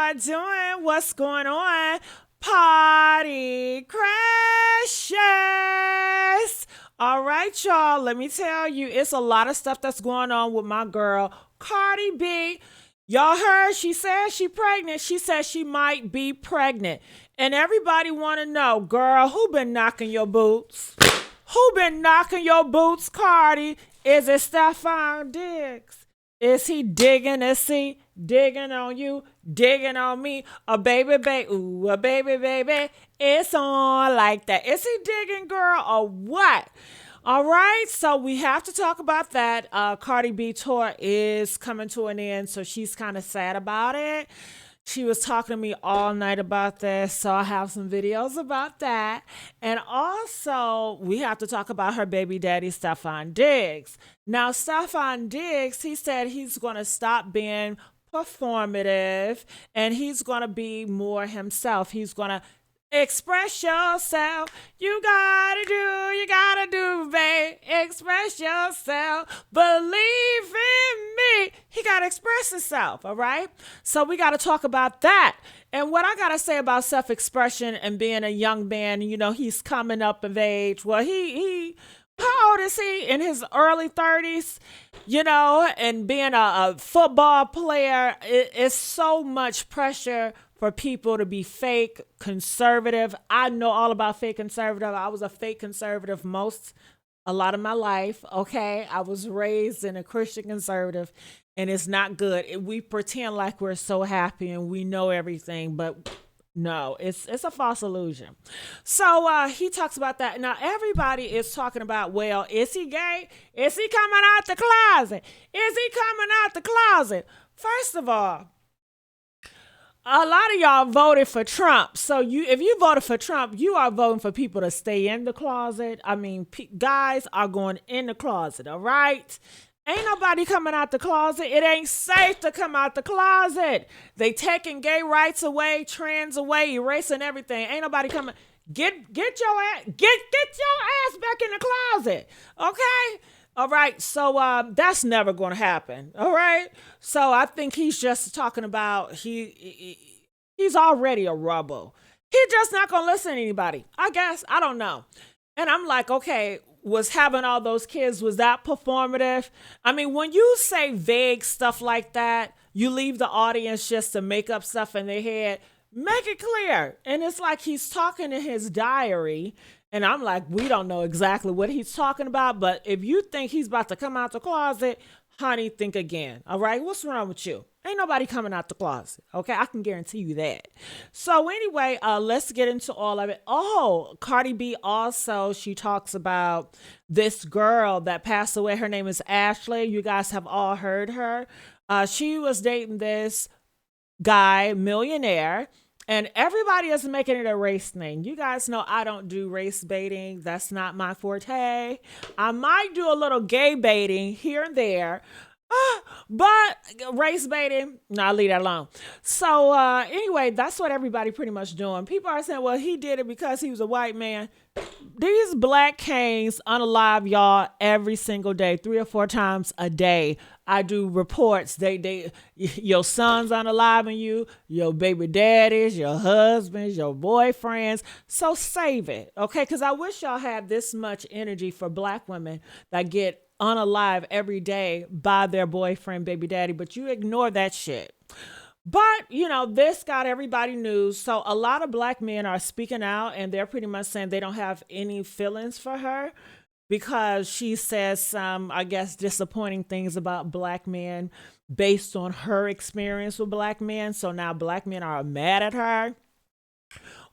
y'all doing? What's going on? Party crashers! All right, y'all, let me tell you, it's a lot of stuff that's going on with my girl, Cardi B. Y'all heard she said she pregnant. She said she might be pregnant. And everybody want to know, girl, who been knocking your boots? Who been knocking your boots, Cardi? Is it Stefon Diggs? Is he digging? Is he digging on you? Digging on me? A baby, baby, ooh, a baby, baby. It's on like that. Is he digging, girl, or what? All right, so we have to talk about that. Cardi B tour is coming to an end, so she's kind of sad about it. She was talking to me all night about this, so I have some videos about that. And also, we have to talk about her baby daddy, Stefon Diggs. Now, Stefon Diggs, he said he's going to stop being performative and he's going to be more himself. He's going to express yourself. You gotta do, babe. Express yourself. Believe in me. He gotta express himself, all right? So we gotta talk about that. And what I gotta say about self-expression and being a young man, he's coming up of age. Well, he how old is he? In his early 30s, and being a football player, it's so much pressure for people to be fake conservative. I know all about fake conservative. I was a fake conservative a lot of my life. Okay. I was raised in a Christian conservative and it's not good. We pretend like we're so happy and we know everything, but no, it's a false illusion. So he talks about that. Now everybody is talking about, well, is he gay? Is he coming out the closet? Is he coming out the closet? First of all, a lot of y'all voted for Trump. So if you voted for Trump, you are voting for people to stay in the closet. I mean, guys are going in the closet, all right? Ain't nobody coming out the closet. It ain't safe to come out the closet. They taking gay rights away, trans away, erasing everything. Ain't nobody coming. Get your ass back in the closet, okay? All right, so that's never going to happen. All right, so I think he's just talking about he's already a rebel. He's just not going to listen to anybody. I guess I don't know. And I'm like, okay, was having all those kids, was that performative? I mean, when you say vague stuff like that, you leave the audience just to make up stuff in their head. Make it clear. And it's like he's talking in his diary. And I'm like, we don't know exactly what he's talking about. But if you think he's about to come out the closet, honey, think again. All right. What's wrong with you? Ain't nobody coming out the closet. Okay. I can guarantee you that. So anyway, let's get into all of it. Oh, Cardi B also, she talks about this girl that passed away. Her name is Ashley. You guys have all heard her. She was dating this guy, millionaire. And everybody is making it a race thing. You guys know I don't do race baiting. That's not my forte. I might do a little gay baiting here and there. But race baiting, no, I'll leave that alone. So anyway, that's what everybody pretty much doing. People are saying, well, he did it because he was a white man. These black canes unalive y'all every single day, 3 or 4 times a day. I do reports. Your sons unaliving you, your baby daddies, your husbands, your boyfriends. So save it, okay? Because I wish y'all had this much energy for black women that get unalive every day by their boyfriend, baby daddy, but you ignore that shit. But, this got everybody news. So a lot of black men are speaking out and they're pretty much saying they don't have any feelings for her because she says some, I guess, disappointing things about black men based on her experience with black men. So now black men are mad at her.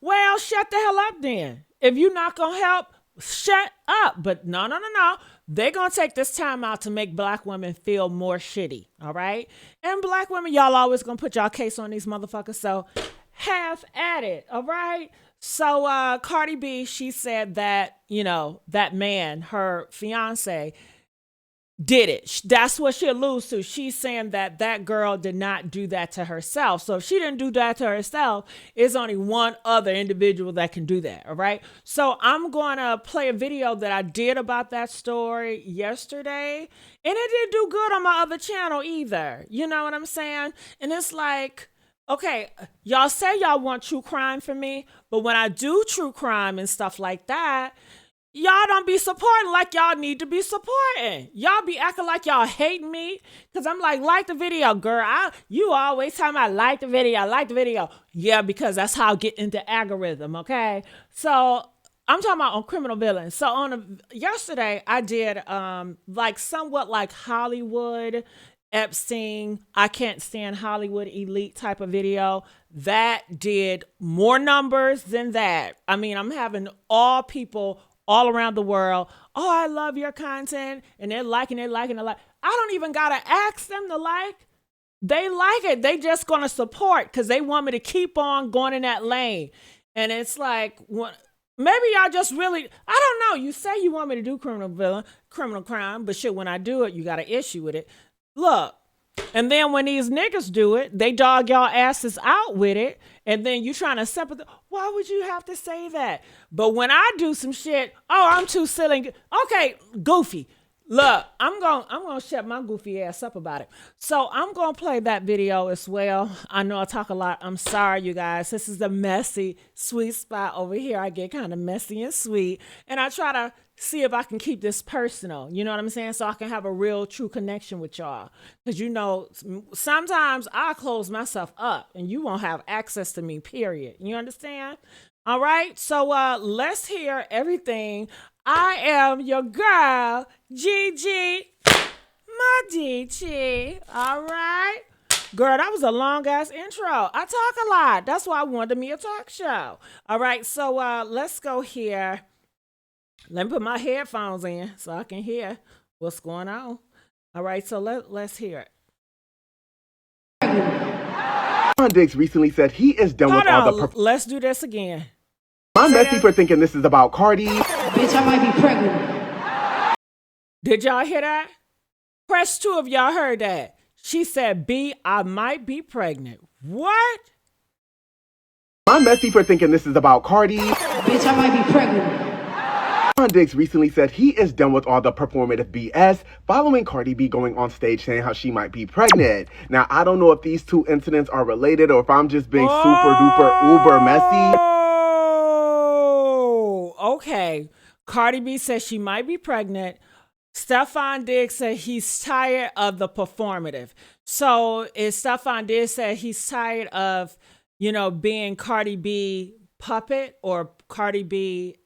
Well, shut the hell up then. If you're not going to help, shut up. But no. They're going to take this time out to make black women feel more shitty. All right. And black women, y'all always going to put y'all case on these motherfuckers. So have at it. All right. So Cardi B, she said that, that man, her fiance, did it. That's what she alludes to. She's saying that that girl did not do that to herself. So if she didn't do that to herself, it's only one other individual that can do that. All right. So I'm going to play a video that I did about that story yesterday. And it didn't do good on my other channel either. You know what I'm saying? And it's like, Okay, y'all say y'all want true crime from me, but when I do true crime and stuff like that, y'all don't be supporting like y'all need to be supporting. Y'all be acting like y'all hating me because I'm like the video, girl. You always talking about like the video, like the video. Yeah, because that's how I get into algorithm. Okay, so I'm talking about on criminal villains. So yesterday I did like somewhat like Hollywood Epstein, I can't stand Hollywood elite type of video. That did more numbers than that. I mean, I'm having all people all around the world. Oh, I love your content. And they're liking it, liking it, like. I don't even got to ask them to like. They like it. They just going to support because they want me to keep on going in that lane. And it's like, maybe y'all just really, I don't know. You say you want me to do criminal crime, but shit, when I do it, you got an issue with it. Look, and then when these niggas do it, they dog y'all asses out with it, and then you trying to sympathize. Why would you have to say that? But when I do some shit, oh, I'm too silly. Okay, goofy. Look, I'm gonna shut my goofy ass up about it. So I'm gonna play that video as well. I know I talk a lot. I'm sorry, you guys. This is the messy, sweet spot over here. I get kind of messy and sweet, and I try to see if I can keep this personal. You know what I'm saying? So I can have a real, true connection with y'all. Because you know, sometimes I close myself up, and you won't have access to me. Period. You understand? All right. So let's hear everything. I am your girl, Gigi, my DG. All right. Girl, that was a long ass intro. I talk a lot. That's why I wanted me a talk show. All right. So let's go here. Let me put my headphones in so I can hear what's going on. All right. So let's hear it. Diggs recently said he is done with all the. Let's do this again. I'm messy for thinking this is about Cardi. Bitch, I might be pregnant. Did y'all hear that? Press 2 if y'all heard that. She said, B, I might be pregnant. What? I'm messy for thinking this is about Cardi. Bitch, I might be pregnant. Diggs recently said he is done with all the performative BS following Cardi B going on stage saying how she might be pregnant. Now, I don't know if these two incidents are related or if I'm just being super duper uber messy. Okay. Cardi B says she might be pregnant. Stefon Diggs said he's tired of the performative. So is Stefon Diggs said he's tired of, being Cardi B puppet or Cardi B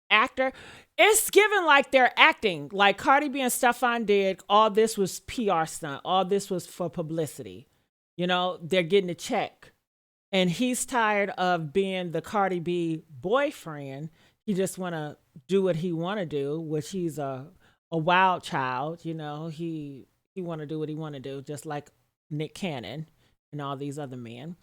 actor? It's given like they're acting. Like Cardi B and Stefon Diggs, all this was PR stunt. All this was for publicity. They're getting a check. And he's tired of being the Cardi B boyfriend. He just want to do what he want to do, which he's a wild child. He want to do what he want to do, just like Nick Cannon and all these other men.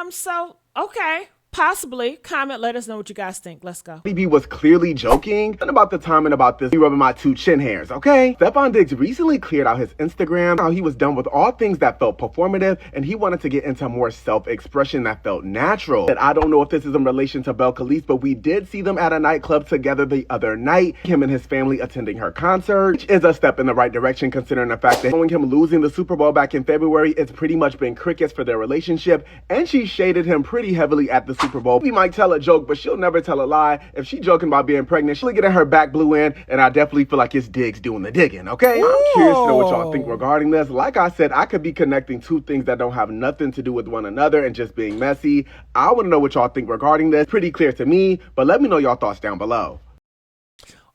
So, okay. Possibly. Comment, let us know what you guys think. Let's go. Cardi B was clearly joking. And about the time and about this, rubbing my 2 chin hairs, okay? Stefon Diggs recently cleared out his Instagram, how he was done with all things that felt performative, and he wanted to get into more self-expression that felt natural. And I don't know if this is in relation to Belle Khalife, but we did see them at a nightclub together the other night, him and his family attending her concert, which is a step in the right direction considering the fact that showing him losing the Super Bowl back in February, it's pretty much been crickets for their relationship, and she shaded him pretty heavily at the Super Bowl. We might tell a joke, but she'll never tell a lie. If she joking about being pregnant, she'll get her back blew in, and I definitely feel like it's Diggs doing the digging, okay? Ooh. I'm curious to know what y'all think regarding this. Like I said, I could be connecting 2 things that don't have nothing to do with one another and just being messy. I want to know what y'all think regarding this. Pretty clear to me, but let me know y'all thoughts down below.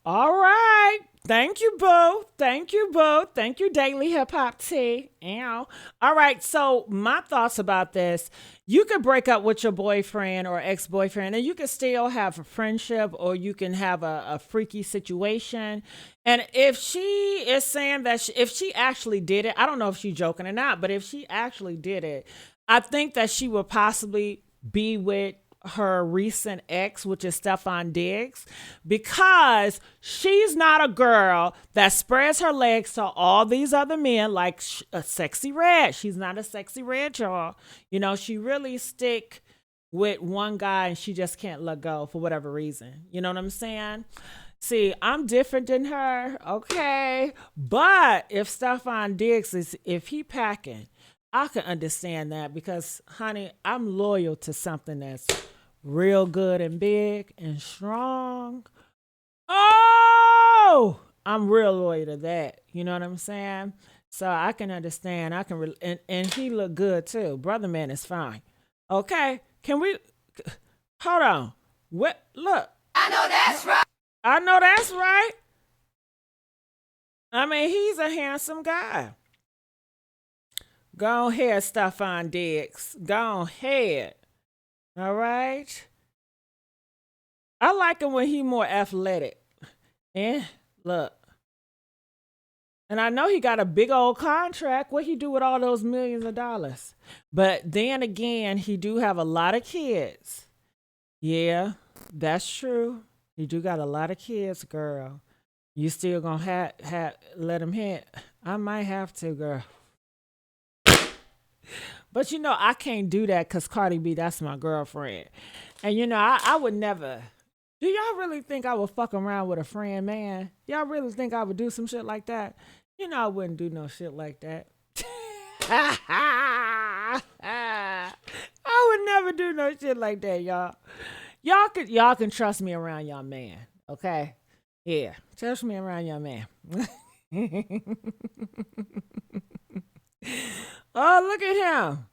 All right. Thank you, boo. Thank you, boo. Thank you, Daily Hip Hop Tea. Ow. All right. So my thoughts about this, you could break up with your boyfriend or ex-boyfriend and you can still have a friendship or you can have a freaky situation. And if she is saying that if she actually did it, I don't know if she's joking or not, but if she actually did it, I think that she would possibly be with her recent ex, which is Stefon Diggs, because she's not a girl that spreads her legs to all these other men like a sexy red. She's not a sexy red, y'all. She really stick with one guy and she just can't let go for whatever reason. You know what I'm saying? See, I'm different than her, okay? But if Stefon Diggs if he packing, I can understand that because, honey, I'm loyal to something that's real good and big and strong. Oh, I'm real loyal to that. You know what I'm saying? So I can understand. And he look good too. Brother man is fine. Okay, can we hold on? What? Look, I know that's right. I mean, he's a handsome guy. Go ahead, Stefon Diggs. Go ahead. All right. I like him when he more athletic. And look, and I know he got a big old contract. What he do with all those millions of dollars? But then again, he do have a lot of kids. Yeah, that's true. He do got a lot of kids, girl. You still gonna let him hit? I might have to, girl. But I can't do that because Cardi B, that's my girlfriend. And I would never. Do y'all really think I would fuck around with a friend, man? Y'all really think I would do some shit like that? I wouldn't do no shit like that. I would never do no shit like that, y'all. Y'all can trust me around y'all man, okay? Yeah, trust me around y'all man. Oh, look at him.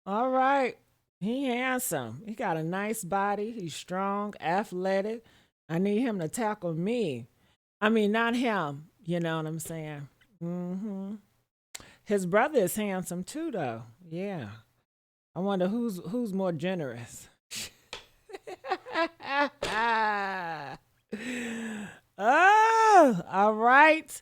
All right. He handsome. He got a nice body. He's strong, athletic. I need him to tackle me. I mean, not him. You know what I'm saying? His brother is handsome too, though. Yeah. I wonder who's more generous. Oh, all right.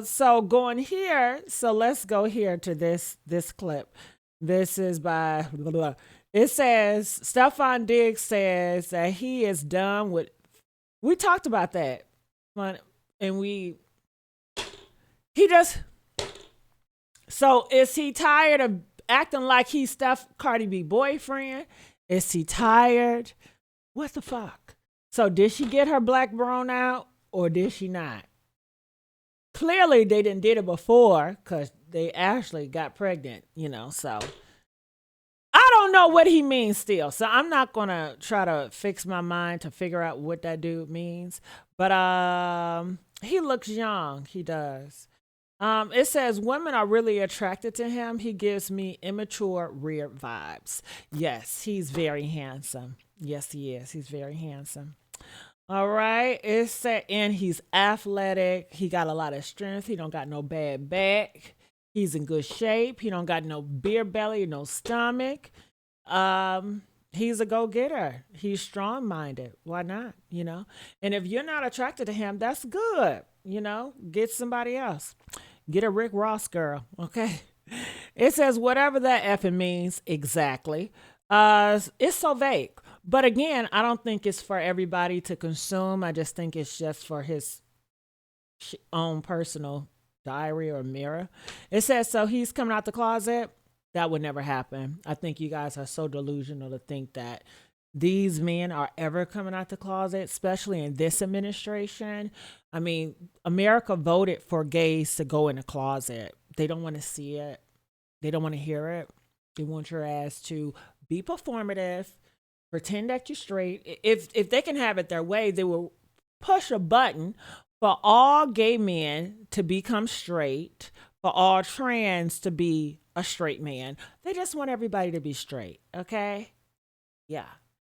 So going here. So let's go here to this clip. This is by blah, blah, blah. It says Stefon Diggs says that he is done with. We talked about that, and he just. So is he tired of acting like he's Cardi B boyfriend? Is he tired? What the fuck? So did she get her black bone out or did she not? Clearly they didn't did it before because they actually got pregnant, so I don't know what he means still. So I'm not gonna try to fix my mind to figure out what that dude means. But he looks young, he does. It says women are really attracted to him. He gives me immature, weird vibes. Yes, he's very handsome. Yes, he is. He's very handsome. All right. It said, and he's athletic. He got a lot of strength. He don't got no bad back. He's in good shape. He don't got no beer belly, no stomach. He's a go-getter. He's strong-minded. Why not? And if you're not attracted to him, that's good. Get somebody else. Get a Rick Ross girl, okay? It says whatever that effing means exactly. It's so vague. But again, I don't think it's for everybody to consume. I just think it's just for his own personal diary or mirror. It says, so he's coming out the closet. That would never happen. I think you guys are so delusional to think that these men are ever coming out the closet, especially in this administration. I mean, America voted for gays to go in the closet. They don't want to see it. They don't want to hear it. They want your ass to be performative, pretend that you're straight. If they can have it their way, they will push a button for all gay men to become straight, for all trans to be a straight man. They just want everybody to be straight, okay? Yeah.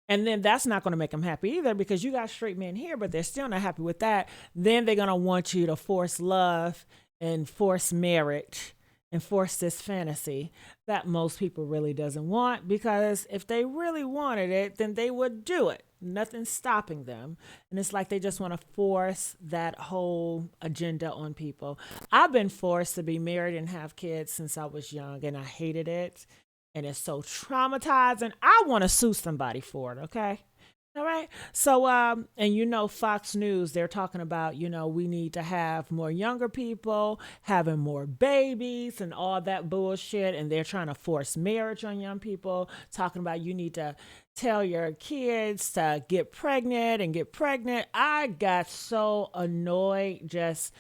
And then that's not going to make them happy either because you got straight men here, but they're still not happy with that. Then they're going to want you to force love and force marriage and force this fantasy that most people really doesn't want, because if they really wanted it, then they would do it. Nothing's stopping them. And it's like they just want to force that whole agenda on people. I've been forced to be married and have kids since I was young, and I hated it. And it's so traumatizing. I want to sue somebody for it, okay? All right. So, and Fox News, they're talking about, we need to have more younger people, having more babies and all that bullshit. And they're trying to force marriage on young people, talking about you need to tell your kids to get pregnant and get pregnant. I got so annoyed just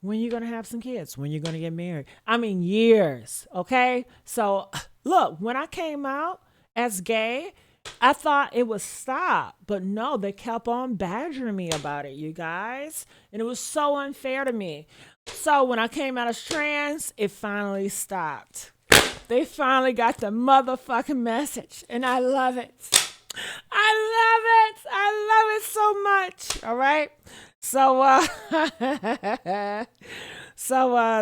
when you're going to have some kids, when you're going to get married. I mean, years. Okay. So look, when I came out as gay, I thought it would stop, but no, they kept on badgering me about it, you guys. And it was so unfair to me. So when I came out as trans, it finally stopped. They finally got the motherfucking message, and I love it. I love it. I love it so much. All right. So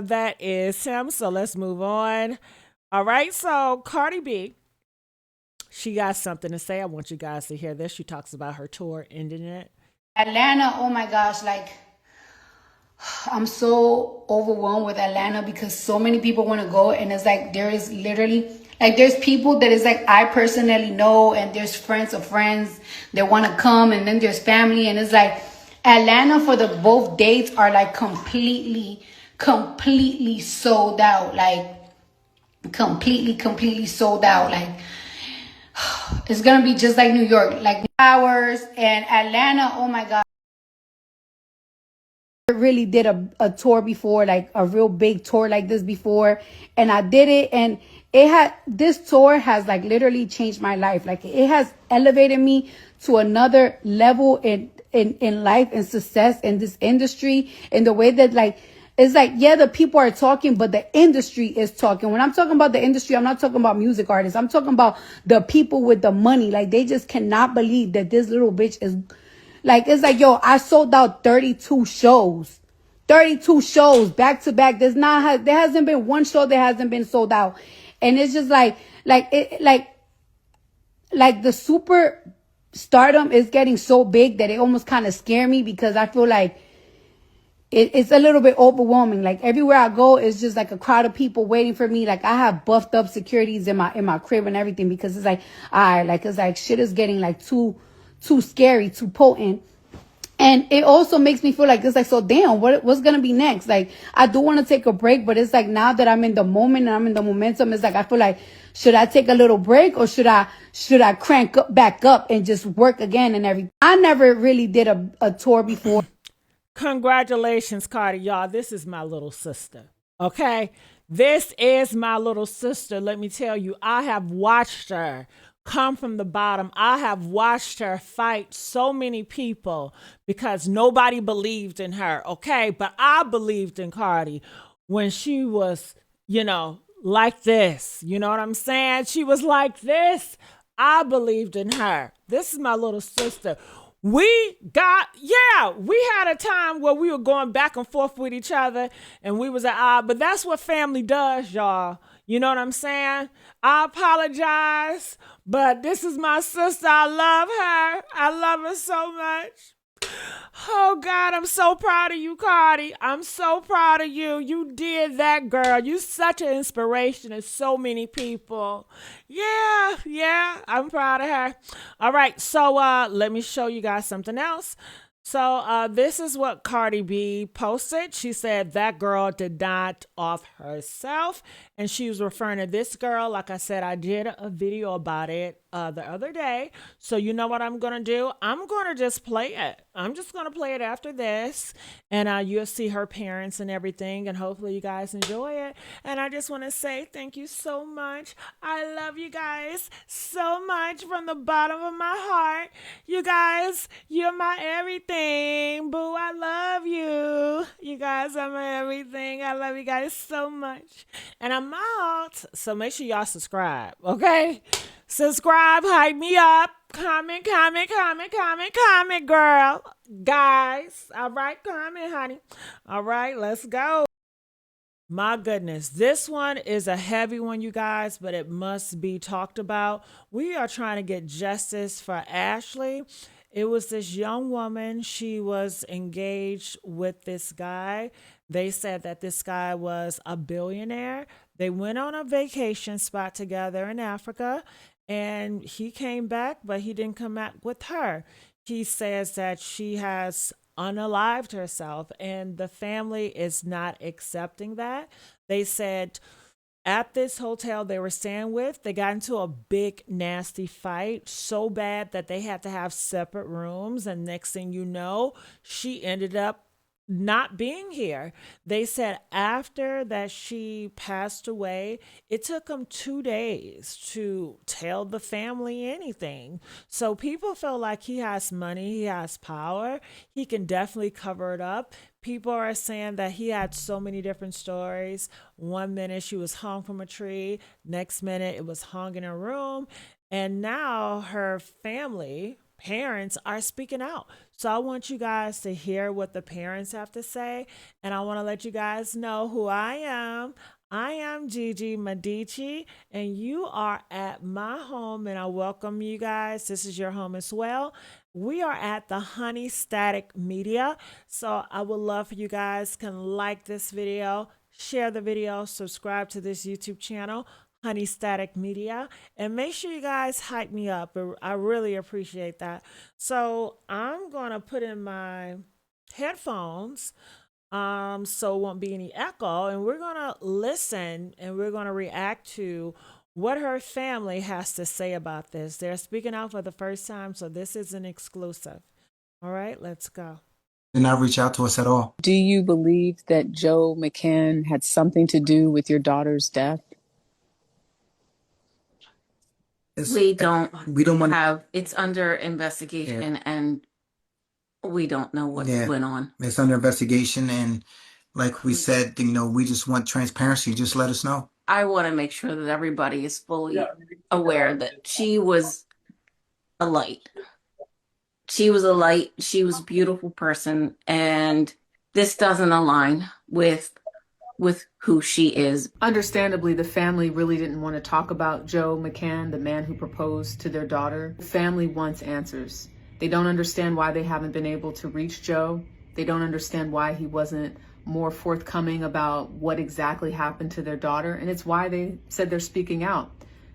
that is him. So let's move on. All right. So Cardi B, she got something to say. I want you guys to hear this. She talks about her tour ending it. Atlanta, oh my gosh, like I'm so overwhelmed with Atlanta because so many people want to go, and it's like there is literally like there's people that is like I personally know, and there's friends of friends that want to come, and then there's family, and it's like Atlanta for the both dates are like completely sold out, like completely sold out, like it's gonna be just like New York, like hours. And Atlanta, oh my god, really did a tour before, like a real big tour like this before, and I did it, and this tour has like literally changed my life. Like it has elevated me to another level in life and success in this industry, in the way that like it's like, yeah, the people are talking, but the industry is talking. When I'm talking about the industry, I'm not talking about music artists. I'm talking about the people with the money. Like they just cannot believe that this little bitch is like, it's like, yo, I sold out 32 shows. 32 shows back to back. There hasn't been one show that hasn't been sold out. And it's just like the super stardom is getting so big that it almost kind of scare me, because I feel like it's a little bit overwhelming. Like everywhere I go, it's just like a crowd of people waiting for me. Like I have buffed up securities in my crib and everything, because it's like, it's like shit is getting like too scary, too potent. And it also makes me feel like it's like, so damn, what's going to be next? Like, I do want to take a break, but it's like now that I'm in the moment and I'm in the momentum, it's like, I feel like, should I take a little break, or should I crank back up and just work again and everything? I never really did a tour before. Congratulations, Cardi. Y'all, this is my little sister. Okay? This is my little sister. Let me tell you, I have watched her come from the bottom. I have watched her fight so many people because nobody believed in her. Okay? But I believed in Cardi when she was, like this. You know what I'm saying? She was like this. I believed in her. This is my little sister. We had a time where we were going back and forth with each other, and we was at odds, but that's what family does, y'all. You know what I'm saying? I apologize, but this is my sister. I love her. I love her so much. Oh, God, I'm so proud of you, Cardi. I'm so proud of you. You did that, girl. You such an inspiration to so many people. Yeah, I'm proud of her. All right, so let me show you guys something else. So this is what Cardi B posted. She said that girl did not off herself. And she was referring to this girl. Like I said, I did a video about it the other day. So you know what I'm going to do? I'm going to just play it. I'm just going to play it after this. And you'll see her parents and everything. And hopefully you guys enjoy it. And I just want to say thank you so much. I love you guys so much from the bottom of my heart. You guys, you're my everything. Boo, I love you. You guys are my everything. I love you guys so much. And I'm out. So make sure y'all subscribe, okay? Subscribe, hype me up. Comment, girl. Guys. All right, comment, honey. All right, let's go. My goodness, this one is a heavy one, you guys, but it must be talked about. We are trying to get justice for Ashley. It was this young woman. She was engaged with this guy. They said that this guy was a billionaire. They went on a vacation spot together in Africa, and he came back, but he didn't come back with her. He says that she has unalived herself, and the family is not accepting that. They said at this hotel they were staying with, they got into a big nasty fight, so bad that they had to have separate rooms, and next thing you know, she ended up not being here. They said after that she passed away, it took them 2 days to tell the family anything. So people feel like he has money, he has power, he can definitely cover it up. People are saying that he had so many different stories. One minute she was hung from a tree, next minute it was hung in a room. And now her family, parents are speaking out. So I want you guys to hear what the parents have to say. And I want to let you guys know who I am. I am Gigi Medici, and you are at my home, and I welcome you guys. This is your home as well. We are at the Honey Static Media. So I would love for you guys can like this video, share the video, subscribe to this YouTube channel. Honey Static Media, and make sure you guys hype me up. I really appreciate that. So I'm gonna put in my headphones so it won't be any echo, and we're gonna listen and we're gonna react to what her family has to say about this. They're speaking out for the first time, so this is an exclusive. All right, let's go. Did not reach out to us at all. Do you believe that Joe McCann had something to do with your daughter's death? We don't want have, it's under investigation and we don't know what went on. It's under investigation, and like we said, we just want transparency. Just let us know. I want to make sure that everybody is fully aware that she was a light. She was a light. She was a beautiful person, and this doesn't align with who she is. Understandably, the family really didn't want to talk about Joe McCann, the man who proposed to their daughter. The family wants answers. They don't understand why they haven't been able to reach Joe. They don't understand why he wasn't more forthcoming about what exactly happened to their daughter. And it's why they said they're speaking out.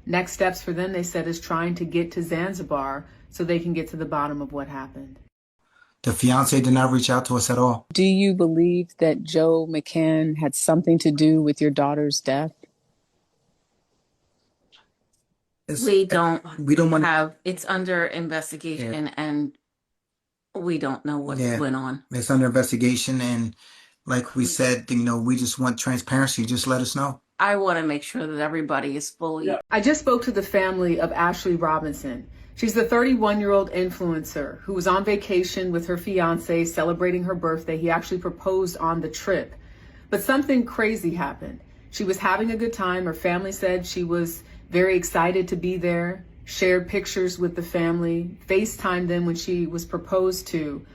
Next steps for them, they said, is trying to get to Zanzibar so they can get to the bottom of what happened. The fiance did not reach out to us at all. Do you believe that Joe McCann had something to do with your daughter's death? We don't have, it's under investigation and we don't know what went on. It's under investigation, and like we said, we just want transparency. Just let us know. I want to make sure that everybody is fully. I just spoke to the family of Ashley Robinson. She's the 31-year-old influencer who was on vacation with her fiance celebrating her birthday. He actually proposed on the trip, but something crazy happened. She was having a good time. Her family said she was very excited to be there, shared pictures with the family, FaceTimed them when she was proposed to.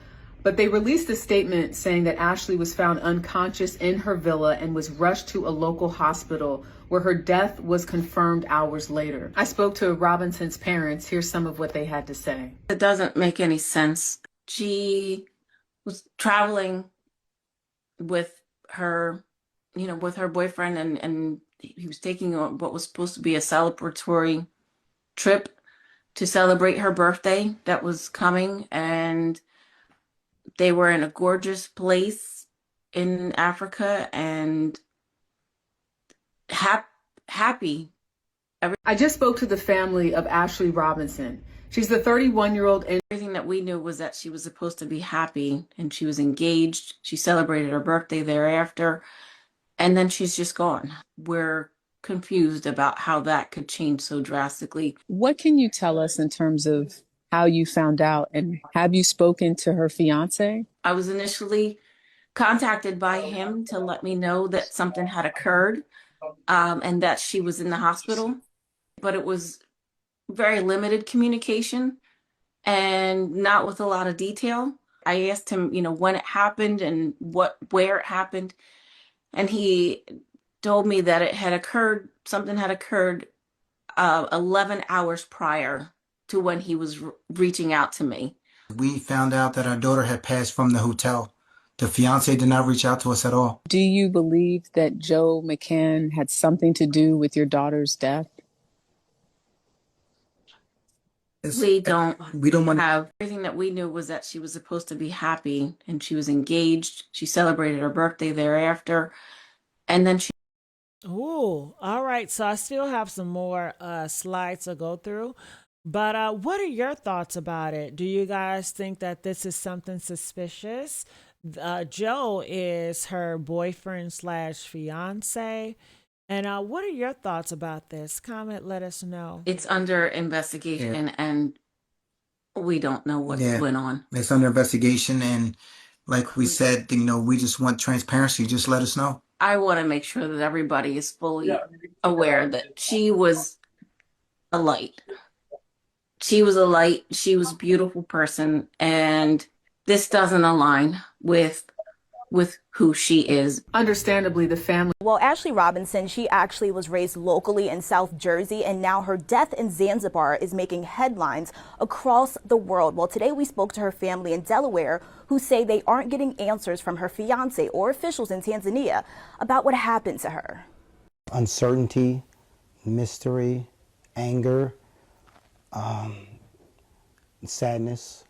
But they released a statement saying that Ashley was found unconscious in her villa and was rushed to a local hospital where her death was confirmed hours later. I spoke to Robinson's parents. Here's some of what they had to say. It doesn't make any sense. She was traveling with her, with her boyfriend, and he was taking what was supposed to be a celebratory trip to celebrate her birthday that was coming, and they were in a gorgeous place in Africa and happy. I just spoke to the family of Ashley Robinson. She's the 31-year-old. Everything that we knew was that she was supposed to be happy and she was engaged. She celebrated her birthday thereafter, and then she's just gone. We're confused about how that could change so drastically. What can you tell us in terms of how you found out, and have you spoken to her fiance? I was initially contacted by him to let me know that something had occurred and that she was in the hospital, but it was very limited communication and not with a lot of detail. I asked him, when it happened and where it happened, and he told me that something had occurred 11 hours prior to when he was reaching out to me. We found out that our daughter had passed from the hotel. The fiance did not reach out to us at all. Do you believe that Joe McCann had something to do with your daughter's death? We don't have, everything that we knew was that she was supposed to be happy and she was engaged. She celebrated her birthday thereafter, and then she. Oh, all right. So I still have some more slides to go through. But what are your thoughts about it? Do you guys think that this is something suspicious? Joe is her boyfriend slash fiance. And what are your thoughts about this? Comment, let us know. It's under investigation, and we don't know what Yeah, went on. it's under investigation, and like we said, we just want transparency. Just let us know. I want to make sure that everybody is fully aware that she was a light. She was a light. She was a beautiful person, and this doesn't align with who she is. Understandably, the family. Well, Ashley Robinson, she actually was raised locally in South Jersey, and now her death in Zanzibar is making headlines across the world. Well, today we spoke to her family in Delaware, who say they aren't getting answers from her fiance or officials in Tanzania about what happened to her. Uncertainty, mystery, anger, sadness.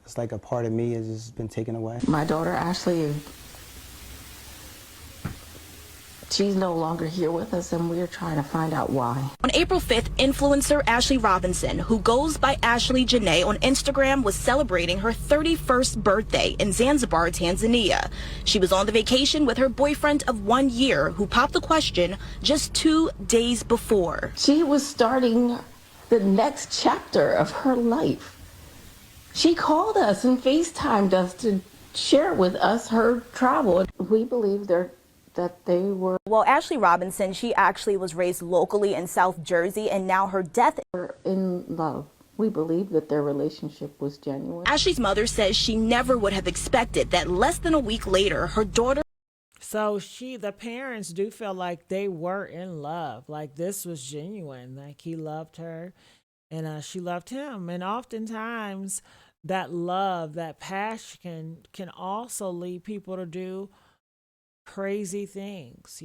It's like a part of me has just been taken away. My daughter Ashley, she's no longer here with us, and we're trying to find out why. On April 5th, influencer Ashley Robinson, who goes by Ashley Janae on Instagram, was celebrating her 31st birthday in Zanzibar, Tanzania. She was on the vacation with her boyfriend of 1 year, who popped the question just 2 days before. She was starting the next chapter of her life. She called us and FaceTimed us to share with us her travel. We believe that they were. Well, Ashley Robinson, she actually was raised locally in South Jersey, and now her death. In love. We believe that their relationship was genuine. Ashley's mother says she never would have expected that less than a week later, her daughter. So the parents do feel like they were in love. Like this was genuine. Like he loved her and she loved him. And oftentimes that love, that passion can also lead people to do crazy things,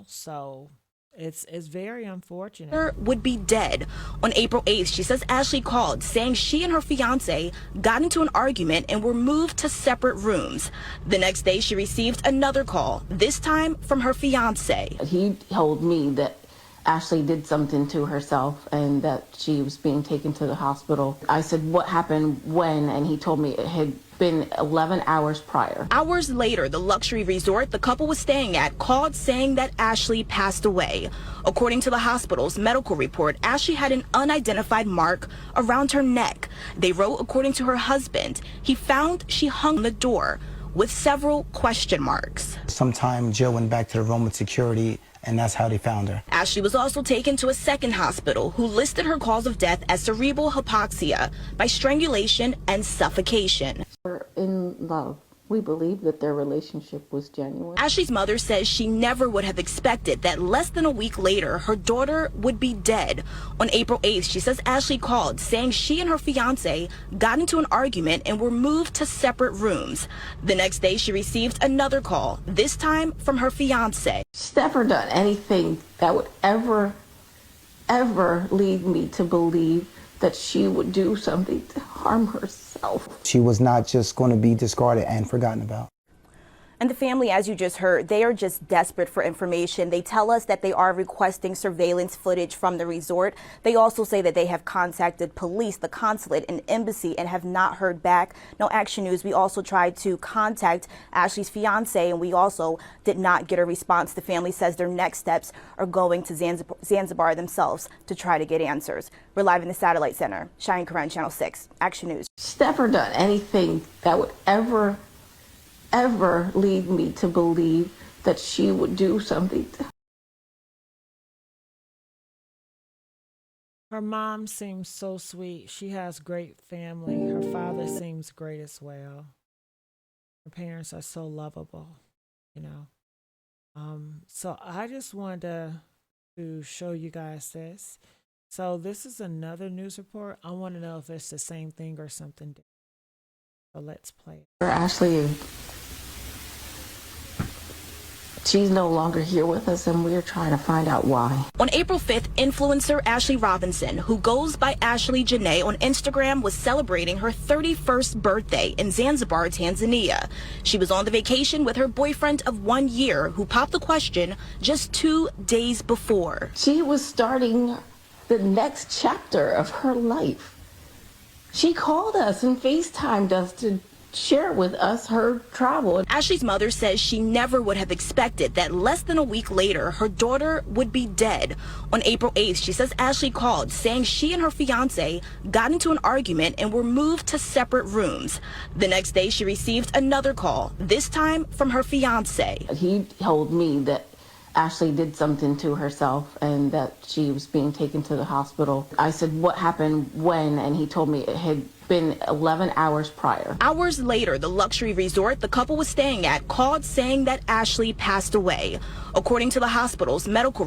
So it's very unfortunate. Would be dead. On April 8th, she says Ashley called saying she and her fiance got into an argument and were moved to separate rooms. The next day, she received another call, this time from her fiance. He told me that Ashley did something to herself and that she was being taken to the hospital. I said, what happened when? And he told me it had been 11 hours prior. Hours later, the luxury resort the couple was staying at called saying that Ashley passed away. According to the hospital's medical report, Ashley had an unidentified mark around her neck. They wrote, according to her husband, he found she hung on the door with several question marks. Sometime Jill went back to the room with security, and that's how they found her. Ashley was also taken to a second hospital who listed her cause of death as cerebral hypoxia by strangulation and suffocation. We're in love. We believe that their relationship was genuine. Ashley's mother says she never would have expected that less than a week later, her daughter would be dead. On April 8th, she says Ashley called saying she and her fiance got into an argument and were moved to separate rooms. The next day, she received another call, this time from her fiance. She's never done anything that would ever lead me to believe that she would do something to harm herself. She was not just going to be discarded and forgotten about. And the family, as you just heard, they are just desperate for information. They tell us that they are requesting surveillance footage from the resort. They also say that they have contacted police, the consulate, and embassy and have not heard back. No Action News, we also tried to contact Ashley's fiance and we also did not get a response. The family says their next steps are going to Zanzibar themselves to try to get answers. We're live in the Satellite Center. Cheyenne Karen, Channel 6, Action News. She's never done anything that would ever lead me to believe that she would do something to. Her mom seems so sweet. She has great family. Her father seems great as well. Her parents are so lovable, So I just wanted to show you guys this. So this is another news report. I want to know if it's the same thing or something different. So let's play it. Ashley, she's no longer here with us, and we're trying to find out why. On April 5th, influencer Ashley Robinson, who goes by Ashley Janae on Instagram, was celebrating her 31st birthday in Zanzibar, Tanzania. She was on the vacation with her boyfriend of 1 year, who popped the question just 2 days before. She was starting the next chapter of her life. She called us and FaceTimed us to share with us her travel. Ashley's mother says she never would have expected that less than a week later, her daughter would be dead. On April 8th, she says Ashley called saying she and her fiance got into an argument and were moved to separate rooms. The next day, she received another call, this time from her fiance. He told me that Ashley did something to herself and that she was being taken to the hospital. I said, what happened when? And he told me it had been 11 hours prior. Hours later, the luxury resort the couple was staying at called saying that Ashley passed away. According to the hospital's medical